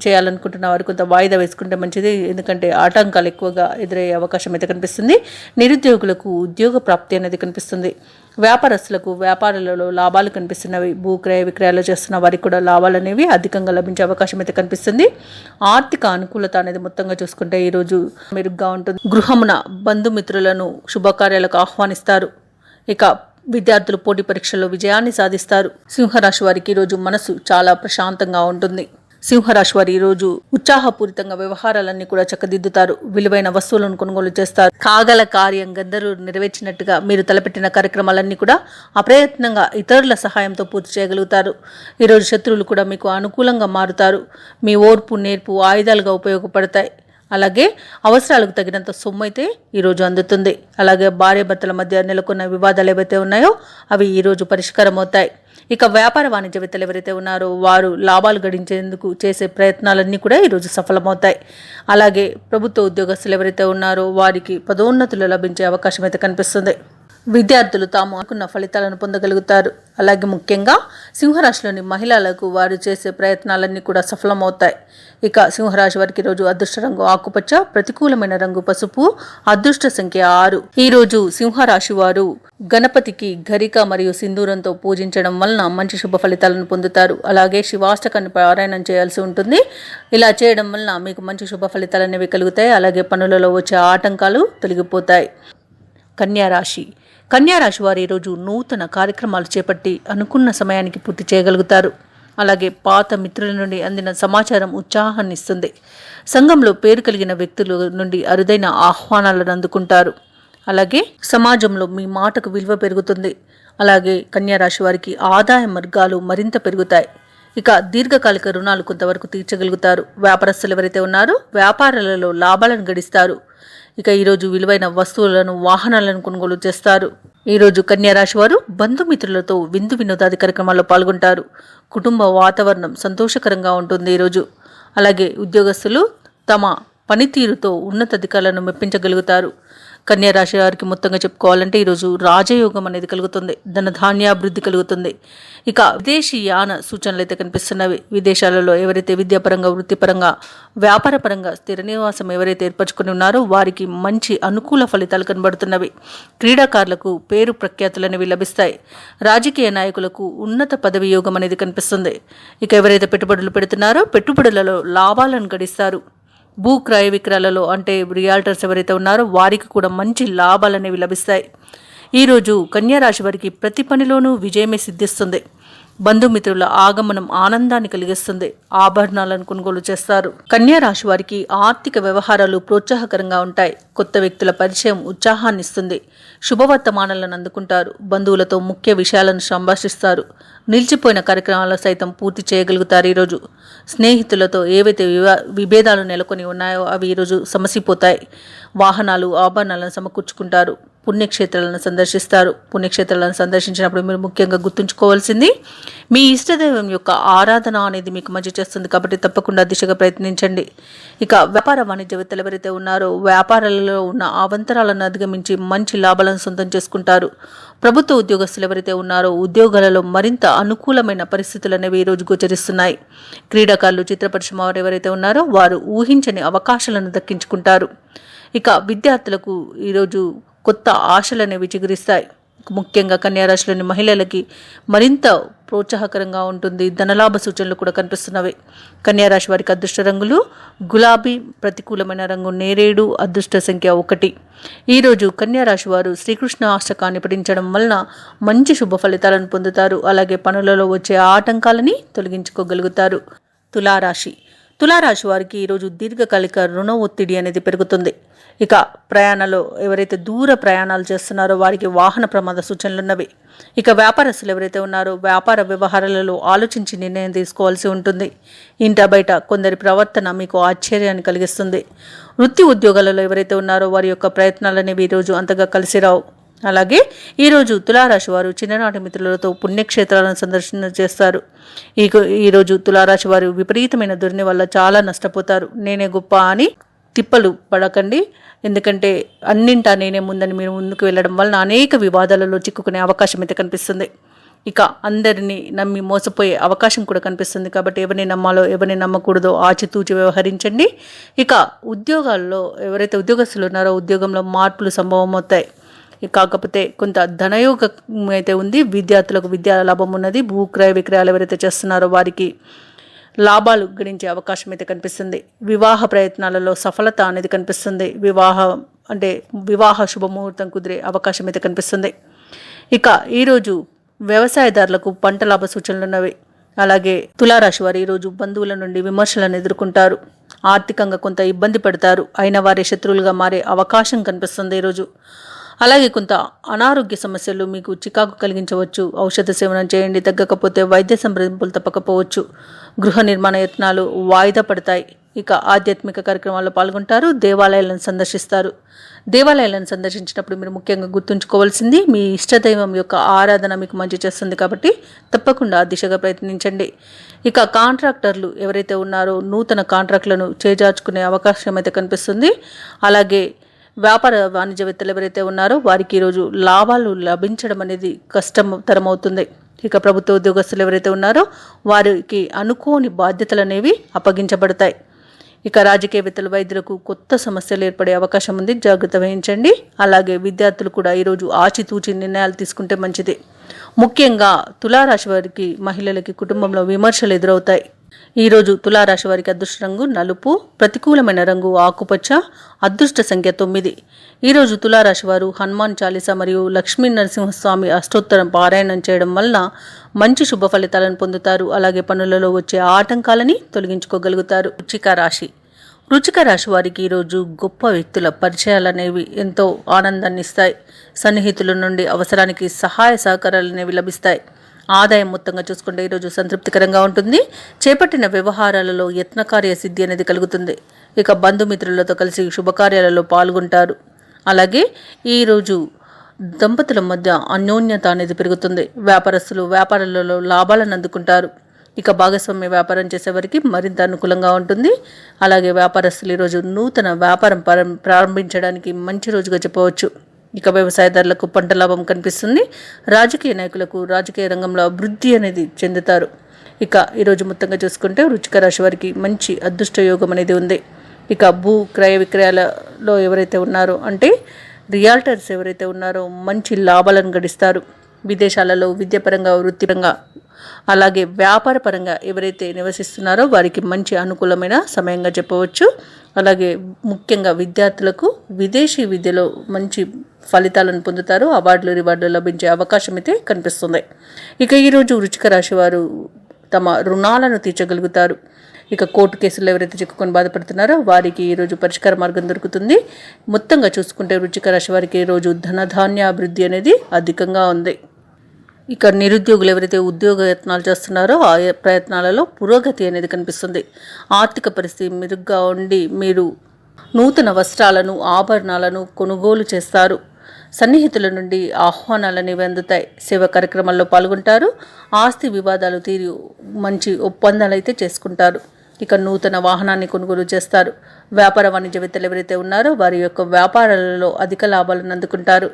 చేయాలనుకుంటున్న వారు కొంత వాయిదా వేసుకుంటే మంచిది. ఎందుకంటే ఆటంకాలు ఎక్కువగా ఎదురయ్యే అవకాశం అయితే కనిపిస్తుంది. నిరుద్యోగులకు ఉద్యోగ ప్రాప్తి అనేది కనిపిస్తుంది. వ్యాపారస్తులకు వ్యాపారాలలో లాభాలు కనిపిస్తున్నవి. భూ క్రయ విక్రయాలు చేస్తున్న వారికి కూడా లాభాలు అనేవి అధికంగా లభించే అవకాశం అయితే కనిపిస్తుంది. ఆర్థిక అనుకూలత అనేది మొత్తంగా చూసుకుంటే ఈరోజు మెరుగ్గా ఉంటుంది. గృహమున బంధుమిత్రులను శుభకార్యాలకు ఆహ్వానిస్తారు. ఇక విద్యార్థులు పోటీ పరీక్షల్లో విజయాన్ని సాధిస్తారు. సింహరాశి వారికి ఈరోజు మనసు చాలా ప్రశాంతంగా ఉంటుంది. సింహరాశి వారు ఈరోజు ఉత్సాహపూరితంగా వ్యవహారాలన్నీ కూడా చక్కదిద్దుతారు. విలువైన వస్తువులను కొనుగోలు చేస్తారు. కాగల కార్యం గందరూ నెరవేర్చినట్టుగా మీరు తలపెట్టిన కార్యక్రమాలన్నీ కూడా అప్రయత్నంగా ఇతరుల సహాయంతో పూర్తి చేయగలుగుతారు. ఈరోజు శత్రువులు కూడా మీకు అనుకూలంగా మారుతారు. మీ ఓర్పు నేర్పు ఆయుధాలుగా ఉపయోగపడతాయి. అలాగే అవసరాలకు తగినంత సొమ్ము అయితే ఈరోజు అందుతుంది. అలాగే భార్యాభర్తల మధ్య నెలకొన్న వివాదాలు ఏవైతే ఉన్నాయో అవి ఈరోజు పరిష్కారం అవుతాయి. ఇక వ్యాపార వాణిజ్యవేత్తలు ఎవరైతే ఉన్నారో వారు లాభాలు గడించేందుకు చేసే ప్రయత్నాలన్నీ కూడా ఈరోజు సఫలమవుతాయి. అలాగే ప్రభుత్వ ఉద్యోగస్తులు ఎవరైతే ఉన్నారో వారికి పదోన్నతులు లభించే అవకాశం అయితే కనిపిస్తుంది. విద్యార్థులు తాము అనుకున్న ఫలితాలను పొందగలుగుతారు. అలాగే ముఖ్యంగా సింహరాశిలోని మహిళలకు వారు చేసే ప్రయత్నాలన్నీ కూడా సఫలమవుతాయి. ఇక సింహరాశి వారికి రోజు అదృష్ట రంగు ఆకుపచ్చ, ప్రతికూలమైన రంగు పసుపు, అదృష్ట సంఖ్య 6. ఈ రోజు సింహరాశి వారు గణపతికి గరిక మరియు సింధూరంతో పూజించడం వలన మంచి శుభ ఫలితాలను పొందుతారు. అలాగే శివాష్టకాన్ని పారాయణం చేయాల్సి ఉంటుంది. ఇలా చేయడం వలన మీకు మంచి శుభ ఫలితాలు అనేవి కలుగుతాయి. అలాగే పనులలో వచ్చే ఆటంకాలు తొలగిపోతాయి. కన్యారాశి వారు ఈరోజు నూతన కార్యక్రమాలు చేపట్టి అనుకున్న సమయానికి పూర్తి చేయగలుగుతారు. అలాగే పాత మిత్రుల నుండి అందిన సమాచారం ఉత్సాహాన్ని ఇస్తుంది. సంఘంలో పేరు కలిగిన వ్యక్తుల నుండి అరుదైన ఆహ్వానాలను అందుకుంటారు. అలాగే సమాజంలో మీ మాటకు విలువ పెరుగుతుంది. అలాగే కన్యారాశి వారికి ఆదాయ మార్గాలు మరింత పెరుగుతాయి. ఇక దీర్ఘకాలిక రుణాలు కొంతవరకు తీర్చగలుగుతారు. వ్యాపారస్తులు ఎవరైతే ఉన్నారో వ్యాపారాలలో లాభాలను గడిస్తారు. ఇక ఈరోజు విలువైన వస్తువులను, వాహనాలను కొనుగోలు చేస్తారు. ఈరోజు కన్యారాశి వారు బంధుమిత్రులతో విందు వినోదాది కార్యక్రమాల్లో పాల్గొంటారు. కుటుంబ వాతావరణం సంతోషకరంగా ఉంటుంది ఈరోజు. అలాగే ఉద్యోగస్తులు తమ పనితీరుతో ఉన్నతాధికారులను మెప్పించగలుగుతారు. కన్యారాశి వారికి మొత్తంగా చెప్పుకోవాలంటే ఈరోజు రాజయోగం అనేది కలుగుతుంది. ధనధాన్యాభివృద్ధి కలుగుతుంది. ఇక విదేశీయాన సూచనలు అయితే కనిపిస్తున్నవి. విదేశాలలో ఎవరైతే విద్యాపరంగా, వృత్తిపరంగా, వ్యాపారపరంగా స్థిర నివాసం ఎవరైతే ఏర్పరచుకుని ఉన్నారో వారికి మంచి అనుకూల ఫలితాలు కనబడుతున్నవి. క్రీడాకారులకు పేరు ప్రఖ్యాతులు అనేవి లభిస్తాయి. రాజకీయ నాయకులకు ఉన్నత పదవి యోగం అనేది కనిపిస్తుంది. ఇక ఎవరైతే పెట్టుబడులు పెడుతున్నారో పెట్టుబడులలో లాభాలను గడిస్తారు. భూ క్రయ విక్రయాలలో అంటే రియాల్టర్స్ ఎవరైతే ఉన్నారో వారికి కూడా మంచి లాభాలు అనేవి లభిస్తాయి. ఈరోజు కన్యారాశి వారికి ప్రతి పనిలోనూ విజయమే సిద్ధిస్తుంది. బంధుమిత్రుల ఆగమనం ఆనందాన్ని కలిగిస్తుంది. ఆభరణాలను కొనుగోలు చేస్తారు. కన్యారాశి వారికి ఆర్థిక వ్యవహారాలు ప్రోత్సాహకరంగా ఉంటాయి. కొత్త వ్యక్తుల పరిచయం ఉత్సాహాన్ని ఇస్తుంది. శుభవర్తమానాలను అందుకుంటారు. బంధువులతో ముఖ్య విషయాలను సంభాషిస్తారు. నిలిచిపోయిన కార్యక్రమాలను సైతం పూర్తి చేయగలుగుతారు. ఈరోజు స్నేహితులతో ఏవైతే విభేదాలు నెలకొని ఉన్నాయో అవి ఈరోజు సమసిపోతాయి. వాహనాలు, ఆభరణాలను సమకూర్చుకుంటారు. పుణ్యక్షేత్రాలను సందర్శిస్తారు. పుణ్యక్షేత్రాలను సందర్శించినప్పుడు మీరు ముఖ్యంగా గుర్తుంచుకోవాల్సింది మీ ఇష్టదైవం యొక్క ఆరాధన అనేది మీకు మంచి చేస్తుంది. కాబట్టి తప్పకుండా దిశగా ప్రయత్నించండి. ఇక వ్యాపార వాణిజ్యవేత్తలు ఎవరైతే ఉన్నారో వ్యాపారాలలో ఉన్న అవంతరాలను అధిగమించి మంచి లాభాలను సొంతం చేసుకుంటారు. ప్రభుత్వ ఉద్యోగస్తులు ఎవరైతే ఉన్నారో ఉద్యోగాలలో మరింత అనుకూలమైన పరిస్థితులు అనేవి ఈరోజు గోచరిస్తున్నాయి. క్రీడాకారులు, చిత్ర పరిశ్రమ వారు ఎవరైతే ఉన్నారో వారు ఊహించని అవకాశాలను దక్కించుకుంటారు. ఇక విద్యార్థులకు ఈరోజు కొత్త ఆశలు అనేవి చిగురిస్తాయి. ముఖ్యంగా కన్యారాశిలోని మహిళలకి మరింత ప్రోత్సాహకరంగా ఉంటుంది. ధనలాభ సూచనలు కూడా కనిపిస్తున్నవి. కన్యారాశి వారికి అదృష్ట రంగులు గులాబీ, ప్రతికూలమైన రంగు నేరేడు, అదృష్ట సంఖ్య 1. ఈరోజు కన్యారాశి వారు శ్రీకృష్ణ అష్టకాన్ని పఠించడం వలన మంచి శుభ ఫలితాలను పొందుతారు. అలాగే పనులలో వచ్చే ఆటంకాలని తొలగించుకోగలుగుతారు. తులారాశి వారికి ఈరోజు దీర్ఘకాలిక రుణ ఒత్తిడి అనేది పెరుగుతుంది. ఇక ప్రయాణాలు ఎవరైతే దూర ప్రయాణాలు చేస్తున్నారో వారికి వాహన ప్రమాద సూచనలు ఉన్నవి. ఇక వ్యాపారస్తులు ఎవరైతే ఉన్నారో వ్యాపార వ్యవహారాలలో ఆలోచించి నిర్ణయం తీసుకోవాల్సి ఉంటుంది. ఇంట బయట కొందరి ప్రవర్తన మీకు ఆశ్చర్యాన్ని కలిగిస్తుంది. వృత్తి ఉద్యోగాలలో ఎవరైతే ఉన్నారో వారి యొక్క ప్రయత్నాలు అనేవి ఈరోజు అంతగా కలిసి రావు. అలాగే ఈరోజు తులారాశి వారు చిన్ననాటి మిత్రులతో పుణ్యక్షేత్రాలను సందర్శన చేస్తారు. ఈరోజు తులారాశి వారు విపరీతమైన దుర్ని వల్ల చాలా నష్టపోతారు. నేనే గొప్ప అని తిప్పలు పడకండి. ఎందుకంటే అన్నింటా నేనే ముందని మీరు ముందుకు వెళ్ళడం వలన అనేక వివాదాలలో చిక్కుకునే అవకాశం అయితే కనిపిస్తుంది. ఇక అందరినీ నమ్మి మోసపోయే అవకాశం కూడా కనిపిస్తుంది. కాబట్టి ఎవరిని నమ్మాలో ఎవరిని నమ్మకూడదో ఆచితూచి వ్యవహరించండి. ఇక ఉద్యోగాల్లో ఎవరైతే ఉద్యోగస్తులు ఉన్నారో ఉద్యోగంలో మార్పులు సంభవం అవుతాయి. కాకపోతే కొంత ధనయోగం అయితే ఉంది. విద్యార్థులకు విద్యా లాభం ఉన్నది. భూ క్రయ విక్రయాలు ఎవరైతే చేస్తున్నారో వారికి లాభాలు గడించే అవకాశం అయితే కనిపిస్తుంది. వివాహ ప్రయత్నాలలో సఫలత అనేది కనిపిస్తుంది. వివాహ శుభముహూర్తం కుదిరే అవకాశం అయితే కనిపిస్తుంది. ఇక ఈరోజు వ్యవసాయదారులకు పంట లాభ సూచనలు ఉన్నవి. అలాగే తులారాశి వారు ఈరోజు బంధువుల నుండి విమర్శలను ఎదుర్కొంటారు. ఆర్థికంగా కొంత ఇబ్బంది పడతారు. అయిన వారే శత్రువులుగా మారే అవకాశం కనిపిస్తుంది ఈరోజు. అలాగే కొంత అనారోగ్య సమస్యలు మీకు చికాకు కలిగించవచ్చు. ఔషధ సేవనం చేయండి. తగ్గకపోతే వైద్య సంప్రదింపులు తప్పకపోవచ్చు. గృహ నిర్మాణ యత్నాలు వాయిదా పడతాయి. ఇక ఆధ్యాత్మిక కార్యక్రమాల్లో పాల్గొంటారు. దేవాలయాలను సందర్శిస్తారు. దేవాలయాలను సందర్శించినప్పుడు మీరు ముఖ్యంగా గుర్తుంచుకోవాల్సింది మీ ఇష్టదైవం యొక్క ఆరాధన మీకు మంచి చేస్తుంది. కాబట్టి తప్పకుండా దిశగా ప్రయత్నించండి. ఇక కాంట్రాక్టర్లు ఎవరైతే ఉన్నారో నూతన కాంట్రాక్టులను చేజార్చుకునే అవకాశం అయితే కనిపిస్తుంది. అలాగే వ్యాపార వాణిజ్యవేత్తలు ఎవరైతే ఉన్నారో వారికి ఈరోజు లాభాలు లభించడం అనేది కష్టతరమవుతుంది. ఇక ప్రభుత్వ ఉద్యోగస్తులు ఎవరైతే ఉన్నారో వారికి అనుకోని బాధ్యతలు అనేవి అప్పగించబడతాయి. ఇక రాజకీయవేత్తలు, వైద్యులకు కొత్త సమస్యలు ఏర్పడే అవకాశం ఉంది, జాగ్రత్త వహించండి. అలాగే విద్యార్థులు కూడా ఈరోజు ఆచితూచి నిర్ణయాలు తీసుకుంటే మంచిది. ముఖ్యంగా తులారాశి వారికి, మహిళలకి కుటుంబంలో విమర్శలు ఎదురవుతాయి. ఈరోజు తులారాశి వారికి అదృష్ట రంగు నలుపు, ప్రతికూలమైన రంగు ఆకుపచ్చ, అదృష్ట సంఖ్య 9. ఈరోజు తులారాశి వారు హనుమాన్ చాలీసా మరియు లక్ష్మీ నరసింహస్వామి అష్టోత్తరం పారాయణం చేయడం వలన మంచి శుభ ఫలితాలను పొందుతారు. అలాగే పనులలో వచ్చే ఆటంకాలని తొలగించుకోగలుగుతారు. వృశ్చిక రాశి వారికి ఈరోజు గొప్ప వ్యక్తుల పరిచయాలు అనేవి ఎంతో ఆనందాన్ని ఇస్తాయి. సన్నిహితుల నుండి అవసరానికి సహాయ సహకారాలు అనేవి లభిస్తాయి. ఆదాయం మొత్తంగా చూసుకుంటే ఈరోజు సంతృప్తికరంగా ఉంటుంది. చేపట్టిన వ్యవహారాలలో యత్నకార్య సిద్ధి అనేది కలుగుతుంది. ఇక బంధుమిత్రులతో కలిసి శుభకార్యాలలో పాల్గొంటారు. అలాగే ఈరోజు దంపతుల మధ్య అన్యోన్యత అనేది పెరుగుతుంది. వ్యాపారస్తులు వ్యాపారాలలో లాభాలను అందుకుంటారు. ఇక భాగస్వామ్య వ్యాపారం చేసేవారికి మరింత అనుకూలంగా ఉంటుంది. అలాగే వ్యాపారస్తులు ఈరోజు నూతన వ్యాపారం ప్రారంభించడానికి మంచి రోజుగా చెప్పవచ్చు. ఇక వ్యవసాయదారులకు పంట లాభం కనిపిస్తుంది. రాజకీయ నాయకులకు రాజకీయ రంగంలో అభివృద్ధి అనేది చెందుతారు. ఇక ఈరోజు మొత్తంగా చూసుకుంటే వృశ్చిక రాశి వారికి మంచి అదృష్ట యోగం అనేది ఉంది. ఇక భూ క్రయ విక్రయాలలో ఎవరైతే ఉన్నారో అంటే రియాల్టర్స్ ఎవరైతే ఉన్నారో మంచి లాభాలను గడిస్తారు. విదేశాలలో విద్యాపరంగా, వృత్తిపరంగా, అలాగే వ్యాపారపరంగా ఎవరైతే నివసిస్తున్నారో వారికి మంచి అనుకూలమైన సమయంగా చెప్పవచ్చు. అలాగే ముఖ్యంగా విద్యార్థులకు విదేశీ విద్యలో మంచి ఫలితాలను పొందుతారు. అవార్డులు, రివార్డులు లభించే అవకాశం అయితే కనిపిస్తుంది. ఇక ఈరోజు వృశ్చిక రాశి వారు తమ రుణాలను తీర్చగలుగుతారు. ఇక కోర్టు కేసుల్లో ఎవరైతే చిక్కుకొని బాధపడుతున్నారో వారికి ఈరోజు పరిష్కార మార్గం దొరుకుతుంది. మొత్తంగా చూసుకుంటే వృశ్చిక రాశి వారికి ఈరోజు ధనధాన్య అభివృద్ధి అనేది అధికంగా ఉంది. ఇక నిరుద్యోగులు ఎవరైతే ఉద్యోగ యత్నాలు చేస్తున్నారో ఆ ప్రయత్నాలలో పురోగతి అనేది కనిపిస్తుంది. ఆర్థిక పరిస్థితి మెరుగ్గా ఉండి మీరు నూతన వస్త్రాలను, ఆభరణాలను కొనుగోలు చేస్తారు. సన్నిహితుల నుండి ఆహ్వానాలు అనేవి అందుతాయి. సేవా కార్యక్రమాల్లో పాల్గొంటారు. ఆస్తి వివాదాలు తీరి మంచి ఒప్పందాలు అయితే చేసుకుంటారు. ఇక నూతన వాహనాన్ని కొనుగోలు చేస్తారు. వ్యాపార వాణిజ్యవేత్తలు ఎవరైతే ఉన్నారో వారి యొక్క వ్యాపారాలలో అధిక లాభాలను అందుకుంటారు.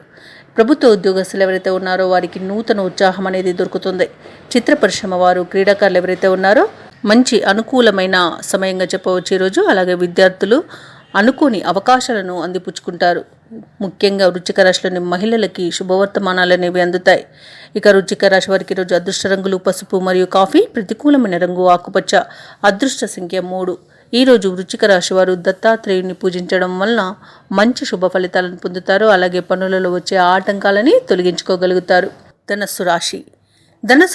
ప్రభుత్వ ఉద్యోగస్తులు ఎవరైతే ఉన్నారో వారికి నూతన ఉత్సాహం అనేది దొరుకుతుంది. చిత్ర పరిశ్రమ వారు, క్రీడాకారులు ఎవరైతే ఉన్నారో మంచి అనుకూలమైన సమయంగా చెప్పవచ్చు ఈరోజు. అలాగే విద్యార్థులు అనుకోని అవకాశాలను అందిపుచ్చుకుంటారు. ముఖ్యంగా వృశ్చిక రాశిలోని మహిళలకి శుభవర్తమానాలు అనేవి అందుతాయి. ఇక వృశ్చిక రాశి వారికి ఈరోజు అదృష్ట రంగులు పసుపు మరియు కాఫీ, ప్రతికూలమైన రంగు ఆకుపచ్చ, అదృష్ట సంఖ్య 3. ఈరోజు వృశ్చిక రాశి వారు దత్తాత్రేయుని పూజించడం వలన మంచి శుభ ఫలితాలను పొందుతారు. అలాగే పనులలో వచ్చే ఆటంకాలని తొలగించుకోగలుగుతారు. ధనుసు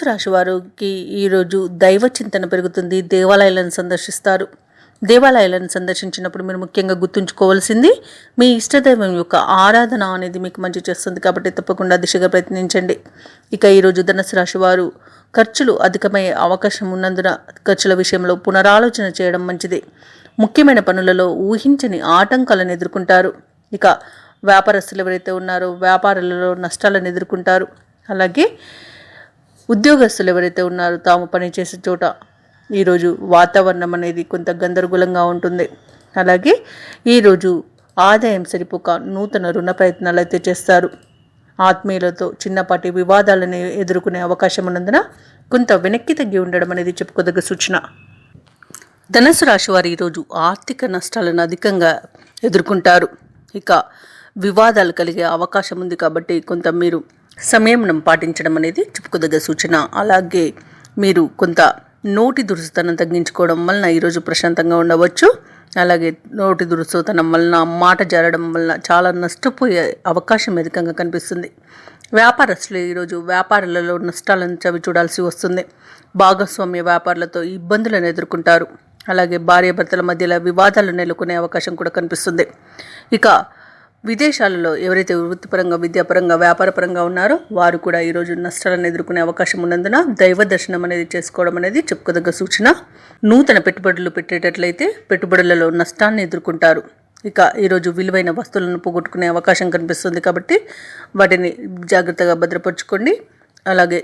రాశి వారికి ఈరోజు దైవ చింతన పెరుగుతుంది. దేవాలయాలను సందర్శిస్తారు. దేవాలయాలను సందర్శించినప్పుడు మీరు ముఖ్యంగా గుర్తుంచుకోవాల్సింది మీ ఇష్టదైవం యొక్క ఆరాధన అనేది మీకు మంచి చేస్తుంది. కాబట్టి తప్పకుండా దిశగా ప్రయత్నించండి. ఇక ఈరోజు ధనుసు రాశి వారు ఖర్చులు అధికమయ్యే అవకాశం ఉన్నందున ఖర్చుల విషయంలో పునరాలోచన చేయడం మంచిది. ముఖ్యమైన పనులలో ఊహించని ఆటంకాలను ఎదుర్కొంటారు. ఇక వ్యాపారస్తులు ఎవరైతే ఉన్నారో వ్యాపారాలలో నష్టాలను ఎదుర్కొంటారు. అలాగే ఉద్యోగస్తులు ఎవరైతే ఉన్నారో తాము పనిచేసే చోట ఈరోజు వాతావరణం అనేది కొంత గందరగోళంగా ఉంటుంది. అలాగే ఈరోజు ఆదాయం సరిపోక నూతన రుణ ప్రయత్నాలు అయితే చేస్తారు. ఆత్మీయులతో చిన్నపాటి వివాదాలను ఎదుర్కొనే అవకాశం ఉన్నందున కొంత వెనక్కి తగ్గి ఉండడం అనేది చెప్పుకోదగ్గ సూచన. ధనుసు రాశి వారు ఈరోజు ఆర్థిక నష్టాలను అధికంగా ఎదుర్కొంటారు. ఇక వివాదాలు కలిగే అవకాశం ఉంది కాబట్టి కొంత మీరు సంయమనం పాటించడం అనేది చెప్పుకోదగ్గ సూచన. అలాగే మీరు కొంత నోటి దురుసుతనం తగ్గించుకోవడం వలన ఈరోజు ప్రశాంతంగా ఉండవచ్చు. అలాగే నోటి దురుసుతనం వలన, మాట జారడం వలన చాలా నష్టపోయే అవకాశం అధికంగా కనిపిస్తుంది. వ్యాపారస్తులు ఈరోజు వ్యాపారాలలో నష్టాలను చవి చూడాల్సి వస్తుంది. భాగస్వామ్య వ్యాపారులతో ఇబ్బందులను ఎదుర్కొంటారు. అలాగే భార్యాభర్తల మధ్యలో వివాదాలు నెలకొనే అవకాశం కూడా కనిపిస్తుంది. ఇక విదేశాలలో ఎవరైతే వృత్తిపరంగా, విద్యాపరంగా, వ్యాపారపరంగా ఉన్నారో వారు కూడా ఈరోజు నష్టాలను ఎదుర్కొనే అవకాశం ఉన్నందున దైవ దర్శనం అనేది చేసుకోవడం అనేది చెప్పుకోదగ్గ సూచన. నూతన పెట్టుబడులు పెట్టేటట్లయితే పెట్టుబడులలో నష్టాన్ని ఎదుర్కొంటారు. ఇక ఈరోజు విలువైన వస్తువులను పోగొట్టుకునే అవకాశం కనిపిస్తుంది కాబట్టి వాటిని జాగ్రత్తగా భద్రపరచుకోండి. అలాగే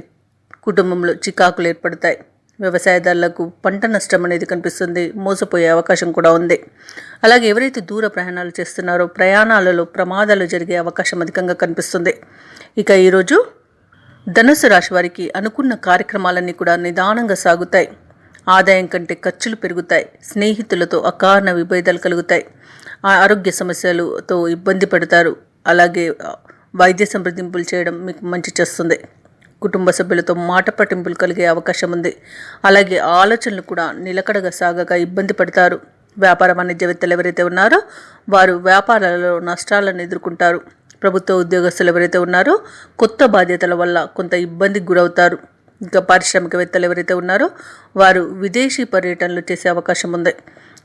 కుటుంబంలో చికాకులు ఏర్పడతాయి. వ్యవసాయదారులకు పంట నష్టం అనేది కనిపిస్తుంది, మోసపోయే అవకాశం కూడా ఉంది. అలాగే ఎవరైతే దూర ప్రయాణాలు చేస్తున్నారో ప్రయాణాలలో ప్రమాదాలు జరిగే అవకాశం అధికంగా కనిపిస్తుంది. ఇక ఈరోజు ధనుసు రాశి వారికి అనుకున్న కార్యక్రమాలన్నీ కూడా నిదానంగా సాగుతాయి. ఆదాయం కంటే ఖర్చులు పెరుగుతాయి. స్నేహితులతో అకారణ విభేదాలు కలుగుతాయి. ఆరోగ్య సమస్యలతో ఇబ్బంది పడతారు. అలాగే వైద్య సంప్రదింపులు చేయడం మీకు మంచి చేస్తుంది. కుటుంబ సభ్యులతో మాట పట్టింపులు కలిగే అవకాశం ఉంది. అలాగే ఆలోచనలు కూడా నిలకడగా సాగక ఇబ్బంది పడతారు. వ్యాపార వాణిజ్యవేత్తలు ఎవరైతే ఉన్నారో వారు వ్యాపారాలలో నష్టాలను ఎదుర్కొంటారు. ప్రభుత్వ ఉద్యోగస్తులు ఎవరైతే ఉన్నారో కొత్త బాధ్యతల వల్ల కొంత ఇబ్బందికి గురవుతారు. ఇంకా పారిశ్రామికవేత్తలు ఎవరైతే ఉన్నారో వారు విదేశీ పర్యటనలు చేసే అవకాశం ఉంది.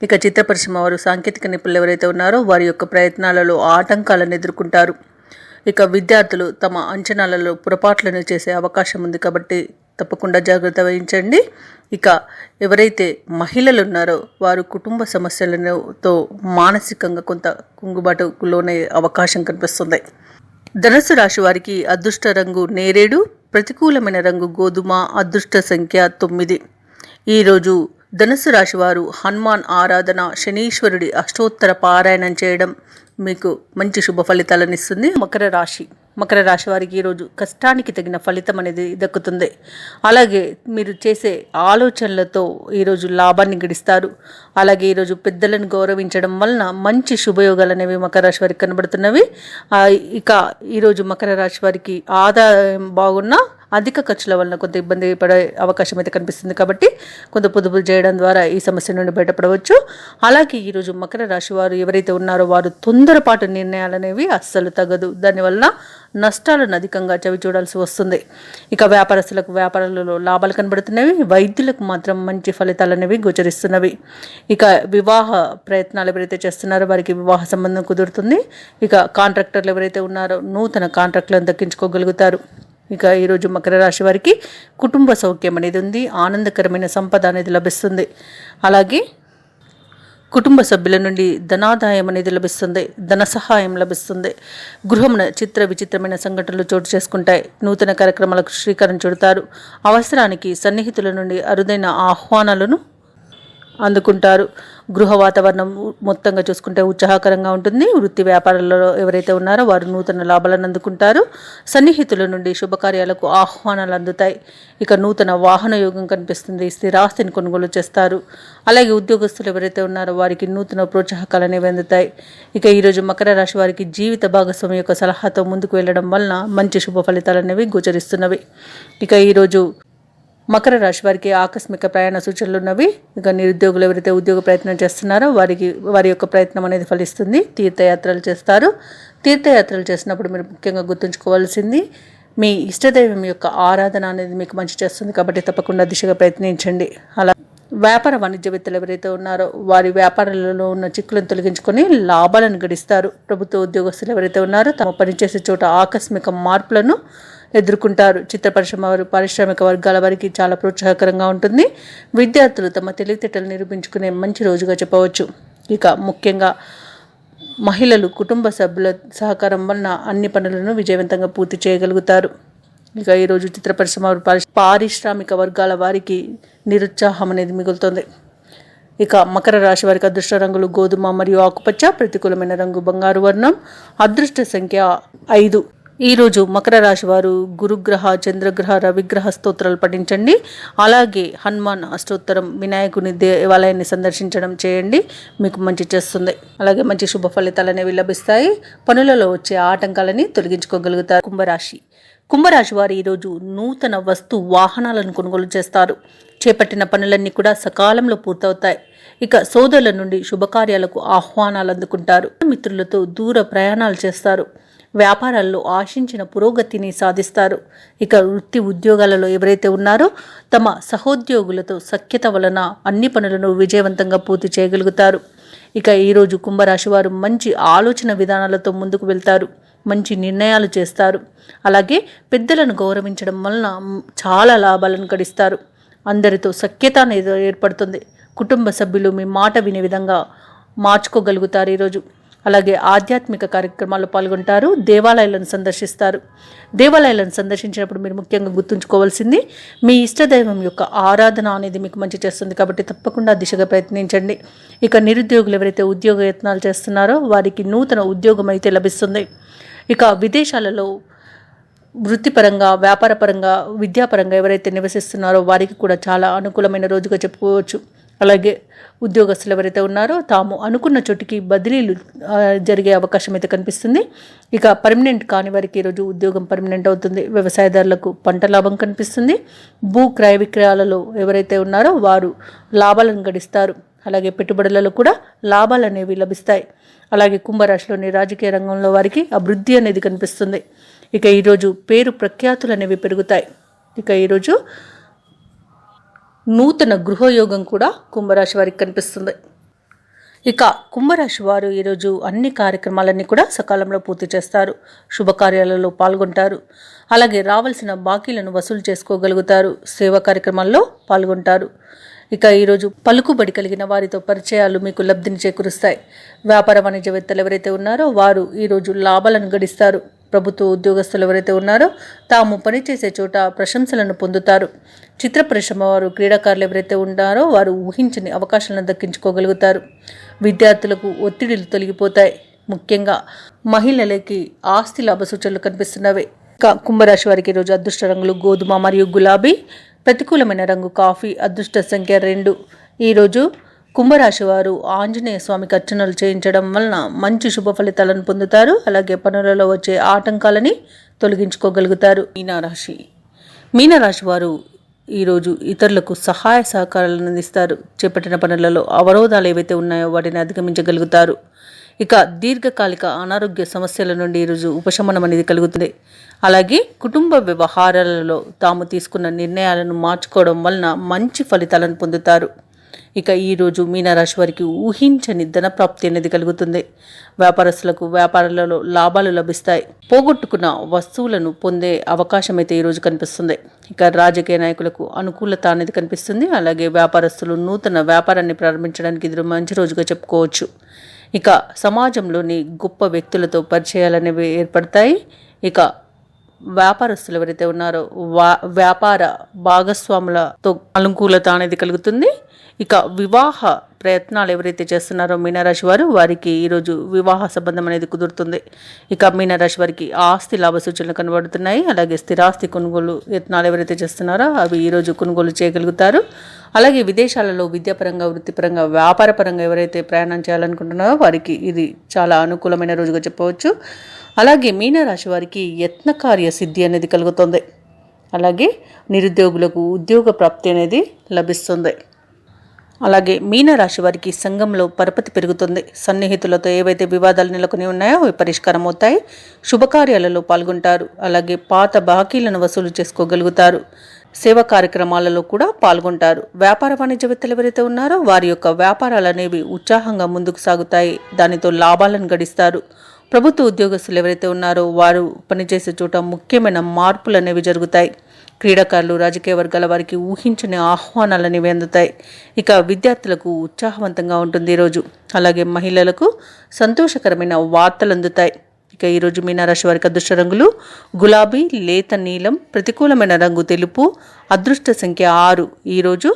ఇక చిత్ర పరిశ్రమ వారు, సాంకేతిక నిపుణులు ఎవరైతే ఉన్నారో వారి యొక్క ప్రయత్నాలలో ఆటంకాలను ఎదుర్కొంటారు. ఇక విద్యార్థులు తమ అంచనాలలో పొరపాట్లను చేసే అవకాశం ఉంది కాబట్టి తప్పకుండా జాగ్రత్త వహించండి. ఇక ఎవరైతే మహిళలు ఉన్నారో వారు కుటుంబ సమస్యలతో మానసికంగా కొంత కుంగుబాటుకు లోనే అవకాశం కనిపిస్తుంది. ధనుసు రాశి వారికి అదృష్ట రంగు నేరేడు, ప్రతికూలమైన రంగు గోధుమ, అదృష్ట సంఖ్య 9. ఈరోజు ధనుసు రాశి వారు హనుమాన్ ఆరాధన, శనీశ్వరుడి అష్టోత్తర పారాయణం చేయడం మీకు మంచి శుభ ఫలితాలను ఇస్తుంది. మకర రాశి వారికి ఈరోజు కష్టానికి తగిన ఫలితం అనేది దక్కుతుంది. అలాగే మీరు చేసే ఆలోచనలతో ఈరోజు లాభాన్ని గడిస్తారు. అలాగే ఈరోజు పెద్దలను గౌరవించడం వలన మంచి శుభయోగాలు అనేవి మకర రాశి వారికి కనబడుతున్నవి. ఇక ఈరోజు మకర రాశి వారికి ఆదాయం బాగున్నా అధిక ఖర్చుల వలన కొంత ఇబ్బంది పడే అవకాశం అయితే కనిపిస్తుంది. కాబట్టి కొంత పొదుపులు చేయడం ద్వారా ఈ సమస్య నుండి బయటపడవచ్చు. అలాగే ఈరోజు మకర రాశి వారు ఎవరైతే ఉన్నారో వారు తొందరపాటు నిర్ణయాలు అనేవి అస్సలు తగదు. దానివల్ల నష్టాలను అధికంగా చవి చూడాల్సి వస్తుంది. ఇక వ్యాపారస్తులకు వ్యాపారాలలో లాభాలు కనబడుతున్నవి. వైద్యులకు మాత్రం మంచి ఫలితాలు అనేవి గోచరిస్తున్నవి. ఇక వివాహ ప్రయత్నాలు ఎవరైతే చేస్తున్నారో వారికి వివాహ సంబంధం కుదురుతుంది. ఇక కాంట్రాక్టర్లు ఎవరైతే ఉన్నారో నూతన కాంట్రాక్టులను దక్కించుకోగలుగుతారు. ఇక ఈరోజు మకర రాశి వారికి కుటుంబ సౌఖ్యం అనేది ఉంది. ఆనందకరమైన సంపద అనేది లభిస్తుంది. అలాగే కుటుంబ సభ్యుల నుండి ధనాదాయం అనేది లభిస్తుంది. ధన సహాయం లభిస్తుంది. గృహమున విచిత్రమైన సంఘటనలు చోటు చేసుకుంటాయి. నూతన కార్యక్రమాలకు శ్రీకారం చుడతారు. అవసరానికి సన్నిహితుల నుండి అరుదైన ఆహ్వానాలను అందుకుంటారు. గృహ వాతావరణం మొత్తంగా చూసుకుంటే ఉత్సాహకరంగా ఉంటుంది. వృత్తి వ్యాపారాలలో ఎవరైతే ఉన్నారో వారు నూతన లాభాలను అందుకుంటారు. సన్నిహితుల నుండి శుభకార్యాలకు ఆహ్వానాలు అందుతాయి. ఇక నూతన వాహన యోగం కనిపిస్తుంది. స్థిరాస్తిని కొనుగోలు చేస్తారు. అలాగే ఉద్యోగస్తులు ఎవరైతే ఉన్నారో వారికి నూతన ప్రోత్సాహకాలు అనేవి అందుతాయి. ఇక ఈరోజు మకర రాశి వారికి జీవిత భాగస్వామి యొక్క సలహాతో ముందుకు వెళ్ళడం వలన మంచి శుభ ఫలితాలు అనేవి గోచరిస్తున్నవి. ఇక ఈరోజు మకర రాశి వారికి ఆకస్మిక ప్రయాణ సూచనలు ఉన్నవి. ఇక నిరుద్యోగులు ఎవరైతే ఉద్యోగ ప్రయత్నం చేస్తున్నారో వారి యొక్క ప్రయత్నం అనేది ఫలిస్తుంది. తీర్థయాత్రలు చేస్తారు. తీర్థయాత్రలు చేసినప్పుడు మీరు ముఖ్యంగా గుర్తుంచుకోవాల్సింది మీ ఇష్టదైవం యొక్క ఆరాధన అనేది మీకు మంచి చేస్తుంది. కాబట్టి తప్పకుండా దిశగా ప్రయత్నించండి. అలా వ్యాపార వాణిజ్యవేత్తలు ఎవరైతే ఉన్నారో వారి వ్యాపారాలలో ఉన్న చిక్కులను తొలగించుకొని లాభాలను గడిస్తారు. ప్రభుత్వ ఉద్యోగస్తులు ఎవరైతే ఉన్నారో తమ పనిచేసే చోట ఆకస్మిక మార్పులను ఎదుర్కొంటారు. చిత్ర పరిశ్రమ వారు, పారిశ్రామిక వర్గాల వారికి చాలా ప్రోత్సాహకరంగా ఉంటుంది. విద్యార్థులు తమ తెలివితేటలు నిరూపించుకునే మంచి రోజుగా చెప్పవచ్చు. ఇక ముఖ్యంగా మహిళలు కుటుంబ సభ్యుల సహకారం వలన అన్ని పనులను విజయవంతంగా పూర్తి చేయగలుగుతారు. ఇక ఈరోజు చిత్ర పరిశ్రమ పారిశ్రామిక వర్గాల వారికి నిరుత్సాహం అనేది మిగులుతుంది. ఇక మకర రాశి వారికి అదృష్ట రంగులు గోధుమ మరియు ఆకుపచ్చ, ప్రతికూలమైన రంగు బంగారు వర్ణం, అదృష్ట సంఖ్య 5. ఈరోజు మకర రాశి వారు గురుగ్రహ, చంద్రగ్రహ, రవిగ్రహ స్తోత్రాలు పఠించండి. అలాగే హనుమాన్ అష్టోత్తరం, వినాయకుని దేవాలయాన్ని సందర్శించడం చేయండి. మీకు మంచి చేస్తుంది. అలాగే మంచి శుభ ఫలితాలు అనేవి లభిస్తాయి. పనులలో వచ్చే ఆటంకాలని తొలగించుకోగలుగుతారు. కుంభరాశి వారు ఈరోజు నూతన వాహనాలను కొనుగోలు చేస్తారు. చేపట్టిన పనులన్నీ కూడా సకాలంలో పూర్తవుతాయి. ఇక సోదరుల నుండి శుభకార్యాలకు ఆహ్వానాలు అందుకుంటారు. మిత్రులతో దూర ప్రయాణాలు చేస్తారు. వ్యాపారాల్లో ఆశించిన పురోగతిని సాధిస్తారు. ఇక వృత్తి ఉద్యోగాలలో ఎవరైతే ఉన్నారో తమ సహోద్యోగులతో సఖ్యత వలన అన్ని పనులను విజయవంతంగా పూర్తి చేయగలుగుతారు. ఇక ఈరోజు కుంభరాశి వారు మంచి ఆలోచన విధానాలతో ముందుకు వెళ్తారు. మంచి నిర్ణయాలు చేస్తారు. అలాగే పెద్దలను గౌరవించడం వలన చాలా లాభాలను గడిస్తారు. అందరితో సఖ్యత అనేది ఏర్పడుతుంది. కుటుంబ సభ్యులు మీ మాట వినే విధంగా మార్చుకోగలుగుతారు. ఈరోజు అలాగే ఆధ్యాత్మిక కార్యక్రమాల్లో పాల్గొంటారు, దేవాలయాలను సందర్శిస్తారు. దేవాలయాలను సందర్శించినప్పుడు మీరు ముఖ్యంగా గుర్తుంచుకోవాల్సింది మీ ఇష్టదైవం యొక్క ఆరాధన అనేది మీకు మంచి చేస్తుంది కాబట్టి తప్పకుండా దిశగా ప్రయత్నించండి. ఇక నిరుద్యోగులు ఎవరైతే ఉద్యోగ యత్నాలు చేస్తున్నారో వారికి నూతన ఉద్యోగం అయితే లభిస్తుంది. ఇక విదేశాలలో వృత్తిపరంగా, వ్యాపారపరంగా, విద్యాపరంగా ఎవరైతే నివసిస్తున్నారో వారికి కూడా చాలా అనుకూలమైన రోజుగా చెప్పుకోవచ్చు. అలాగే ఉద్యోగస్తులు ఎవరైతే ఉన్నారో తాము అనుకున్న చోటికి బదిలీలు జరిగే అవకాశం అయితే కనిపిస్తుంది. ఇక పర్మనెంట్ కాని వారికి ఈరోజు ఉద్యోగం పర్మనెంట్ అవుతుంది. వ్యవసాయదారులకు పంట లాభం కనిపిస్తుంది. భూ క్రయ విక్రయాలలో ఎవరైతే ఉన్నారో వారు లాభాలను గడిస్తారు. అలాగే పెట్టుబడులలో కూడా లాభాలు అనేవి లభిస్తాయి. అలాగే కుంభరాశిలోని రాజకీయ రంగంలో వారికి అభివృద్ధి అనేది కనిపిస్తుంది. ఇక ఈరోజు పేరు ప్రఖ్యాతులు అనేవి పెరుగుతాయి. ఇక ఈరోజు నూతన గృహయోగం కూడా కుంభరాశి వారికి కనిపిస్తుంది. ఇక కుంభరాశి వారు ఈరోజు అన్ని కార్యక్రమాలన్నీ కూడా సకాలంలో పూర్తి చేస్తారు. శుభకార్యాలలో పాల్గొంటారు. అలాగే రావాల్సిన బాకీలను వసూలు చేసుకోగలుగుతారు. సేవా కార్యక్రమాల్లో పాల్గొంటారు. ఇక ఈరోజు పలుకుబడి కలిగిన వారితో పరిచయాలు మీకు లబ్ధిని చేకూరుస్తాయి. వ్యాపార వాణిజ్యవేత్తలు ఎవరైతే ఉన్నారో వారు ఈరోజు లాభాలను గడిస్తారు. ప్రభుత్వ ఉద్యోగస్తులు ఎవరైతే ఉన్నారో తాము పనిచేసే చోట ప్రశంసలను పొందుతారు. చిత్ర పరిశ్రమ వారు, క్రీడాకారులు ఎవరైతే ఉన్నారో వారు ఊహించని అవకాశాలను దక్కించుకోగలుగుతారు. విద్యార్థులకు ఒత్తిడిలు తొలగిపోతాయి. ముఖ్యంగా మహిళలకి ఆస్తి లాభ సూచనలు కనిపిస్తున్నవి. ఇక కుంభరాశి వారికి ఈరోజు అదృష్ట రంగులు గోధుమ మరియు గులాబీ, ప్రతికూలమైన రంగు కాఫీ, అదృష్ట సంఖ్య 2. ఈరోజు కుంభరాశి వారు ఆంజనేయ స్వామికి అర్చనలు చేయించడం వలన మంచి శుభ ఫలితాలను పొందుతారు. అలాగే పనులలో వచ్చే ఆటంకాలని తొలగించుకోగలుగుతారు. మీనరాశి వారు ఈరోజు ఇతరులకు సహాయ సహకారాలను అందిస్తారు. చేపట్టిన పనులలో అవరోధాలు ఏవైతే ఉన్నాయో వాటిని అధిగమించగలుగుతారు. ఇక దీర్ఘకాలిక అనారోగ్య సమస్యల నుండి ఈరోజు ఉపశమనం అనేది కలుగుతుంది. అలాగే కుటుంబ వ్యవహారాలలో తాము తీసుకున్న నిర్ణయాలను మార్చుకోవడం వలన మంచి ఫలితాలను పొందుతారు. ఇక ఈరోజు మీనరాశి వారికి ఊహించని ధనప్రాప్తి అనేది కలుగుతుంది. వ్యాపారస్తులకు వ్యాపారాలలో లాభాలు లభిస్తాయి. పోగొట్టుకున్న వస్తువులను పొందే అవకాశం అయితే ఈరోజు కనిపిస్తుంది. ఇక రాజకీయ నాయకులకు అనుకూలత అనేది కనిపిస్తుంది. అలాగే వ్యాపారస్తులు నూతన వ్యాపారాన్ని ప్రారంభించడానికి ఇది మంచి రోజుగా చెప్పుకోవచ్చు. ఇక సమాజంలోని గొప్ప వ్యక్తులతో పరిచయాలనేవి ఏర్పడతాయి. ఇక వ్యాపారస్తులు ఎవరైతే ఉన్నారో వ్యాపార భాగస్వాములతో అనుకూలత అనేది కలుగుతుంది. ఇక వివాహ ప్రయత్నాలు ఎవరైతే చేస్తున్నారో మీనరాశి వారు వారికి ఈరోజు వివాహ సంబంధం అనేది కుదురుతుంది. ఇక మీనరాశి వారికి ఆస్తి లాభ సూచనలు కనబడుతున్నాయి. అలాగే స్థిరాస్తి కొనుగోలు యత్నాలు ఎవరైతే చేస్తున్నారో అవి ఈరోజు కొనుగోలు చేయగలుగుతారు. అలాగే విదేశాలలో విద్యాపరంగా, వృత్తిపరంగా, వ్యాపారపరంగా ఎవరైతే ప్రయాణం చేయాలనుకుంటున్నారో వారికి ఇది చాలా అనుకూలమైన రోజుగా చెప్పవచ్చు. అలాగే మీనరాశి వారికి యత్నకార్య సిద్ధి అనేది కలుగుతుంది. అలాగే నిరుద్యోగులకు ఉద్యోగ ప్రాప్తి అనేది లభిస్తుంది. అలాగే మీనరాశి వారికి సంఘంలో పరపతి పెరుగుతుంది. సన్నిహితులతో ఏవైతే వివాదాలు నెలకొని ఉన్నాయో అవి పరిష్కారం అవుతాయి. శుభకార్యాలలో పాల్గొంటారు. అలాగే పాత బాకీలను వసూలు చేసుకోగలుగుతారు. సేవా కార్యక్రమాలలో కూడా పాల్గొంటారు. వ్యాపార వాణిజ్యవేత్తలు ఎవరైతే ఉన్నారో వారి యొక్క వ్యాపారాలు అనేవి ఉత్సాహంగా ముందుకు సాగుతాయి. దానితో లాభాలను గడిస్తారు. ప్రభుత్వ ఉద్యోగస్తులు ఎవరైతే ఉన్నారో వారు పనిచేసే చోట ముఖ్యమైన మార్పులు అనేవి జరుగుతాయి. క్రీడాకారులు, రాజకీయ వర్గాల వారికి ఊహించని ఆహ్వానాలు అనేవి అందుతాయి. ఇక విద్యార్థులకు ఉత్సాహవంతంగా ఉంటుంది ఈరోజు. అలాగే మహిళలకు సంతోషకరమైన వార్తలు అందుతాయి. ఇక ఈరోజు మీనరాశి వారికి అదృష్ట రంగులు గులాబీ, లేత నీలం, ప్రతికూలమైన రంగు తెలుపు, అదృష్ట సంఖ్య 6. ఈరోజు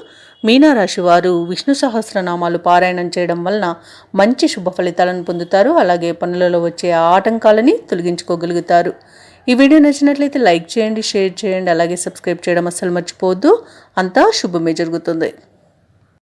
మీనరాశి వారు విష్ణు సహస్రనామాలు పారాయణం చేయడం వలన మంచి శుభ ఫలితాలను పొందుతారు. అలాగే పనులలో వచ్చే ఆటంకాలని తొలగించుకోగలుగుతారు. ఈ వీడియో నచ్చినట్లయితే లైక్ చేయండి, షేర్ చేయండి, అలాగే సబ్స్క్రైబ్ చేయడం అస్సలు మర్చిపోవద్దు. అంతా శుభమే జరుగుతుంది.